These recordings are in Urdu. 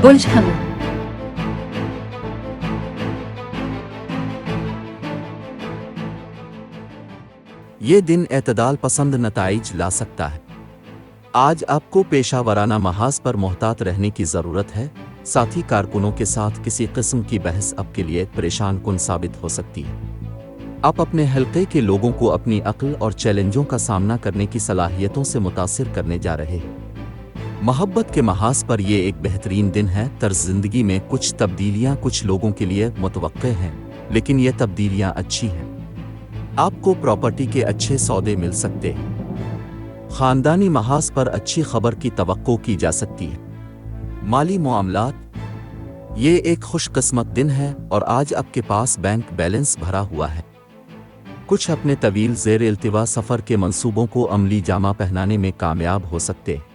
برج حمل یہ دن اعتدال پسند نتائج لا سکتا ہے۔ آج آپ کو پیشہ ورانہ محاذ پر محتاط رہنے کی ضرورت ہے، ساتھی کارکنوں کے ساتھ کسی قسم کی بحث آپ کے لیے پریشان کن ثابت ہو سکتی ہے۔ آپ اپنے حلقے کے لوگوں کو اپنی عقل اور چیلنجوں کا سامنا کرنے کی صلاحیتوں سے متاثر کرنے جا رہے ہیں۔ محبت کے محاذ پر یہ ایک بہترین دن ہے۔ طرز زندگی میں کچھ تبدیلیاں کچھ لوگوں کے لیے متوقع ہیں، لیکن یہ تبدیلیاں اچھی ہیں۔ آپ کو پراپرٹی کے اچھے سودے مل سکتے ہیں۔ خاندانی محاذ پر اچھی خبر کی توقع کی جا سکتی ہے۔ مالی معاملات، یہ ایک خوش قسمت دن ہے اور آج آپ کے پاس بینک بیلنس بھرا ہوا ہے۔ کچھ اپنے طویل زیر التوا سفر کے منصوبوں کو عملی جامہ پہنانے میں کامیاب ہو سکتے ہیں۔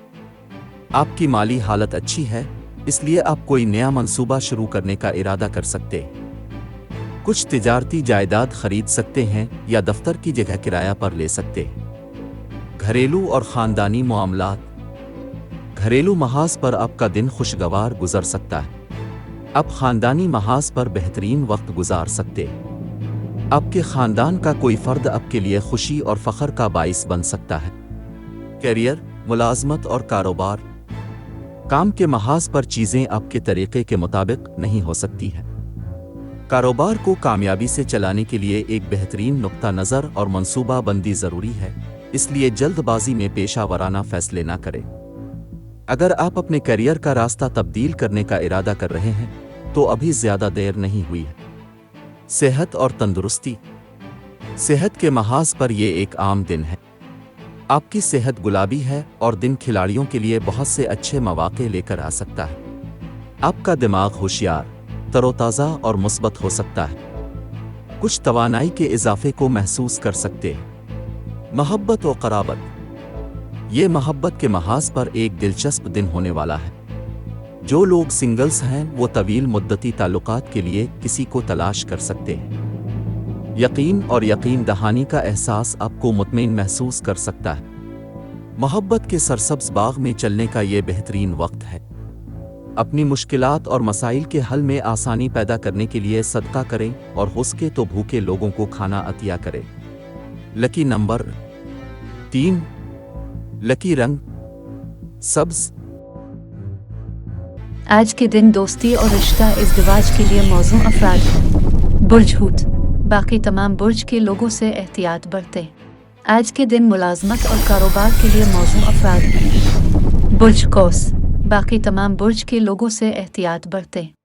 آپ کی مالی حالت اچھی ہے، اس لیے آپ کوئی نیا منصوبہ شروع کرنے کا ارادہ کر سکتے ہیں۔ کچھ تجارتی جائیداد خرید سکتے ہیں یا دفتر کی جگہ کرایہ پر لے سکتے ہیں۔ گھریلو اور خاندانی معاملات، گھریلو محاذ پر آپ کا دن خوشگوار گزر سکتا ہے۔ آپ خاندانی محاذ پر بہترین وقت گزار سکتے ہیں۔ آپ کے خاندان کا کوئی فرد آپ کے لیے خوشی اور فخر کا باعث بن سکتا ہے۔ کیریئر، ملازمت اور کاروبار، کام کے محاذ پر چیزیں آپ کے طریقے کے مطابق نہیں ہو سکتی ہیں۔ کاروبار کو کامیابی سے چلانے کے لیے ایک بہترین نقطہ نظر اور منصوبہ بندی ضروری ہے، اس لیے جلد بازی میں پیشہ ورانہ فیصلے نہ کریں۔ اگر آپ اپنے کیریئر کا راستہ تبدیل کرنے کا ارادہ کر رہے ہیں تو ابھی زیادہ دیر نہیں ہوئی ہے۔ صحت اور تندرستی، صحت کے محاذ پر یہ ایک عام دن ہے۔ آپ کی صحت گلابی ہے اور دن کھلاڑیوں کے لیے بہت سے اچھے مواقع لے کر آ سکتا ہے۔ آپ کا دماغ ہوشیار، تر و تازہ اور مثبت ہو سکتا ہے۔ کچھ توانائی کے اضافے کو محسوس کر سکتے ہیں۔ محبت و قرابت، یہ محبت کے محاذ پر ایک دلچسپ دن ہونے والا ہے۔ جو لوگ سنگلز ہیں وہ طویل مدتی تعلقات کے لیے کسی کو تلاش کر سکتے ہیں۔ یقین اور یقین دہانی کا احساس آپ کو مطمئن محسوس کر سکتا ہے۔ محبت کے سرسبز باغ میں چلنے کا یہ بہترین وقت ہے۔ اپنی مشکلات اور مسائل کے حل میں آسانی پیدا کرنے کے لیے صدقہ کریں اور ہو سکے تو بھوکے لوگوں کو کھانا عطیہ کریں۔ لکی نمبر 3، لکی رنگ سبز۔ آج کے دن دوستی اور رشتہ ازدواج کے لیے موزوں افراد ہیں۔ برج حوت، باقی تمام برج کے لوگوں سے احتیاط برتیں۔ آج کے دن ملازمت اور کاروبار کے لیے موزوں افراد ہیں۔ برج قوس، باقی تمام برج کے لوگوں سے احتیاط برتیں۔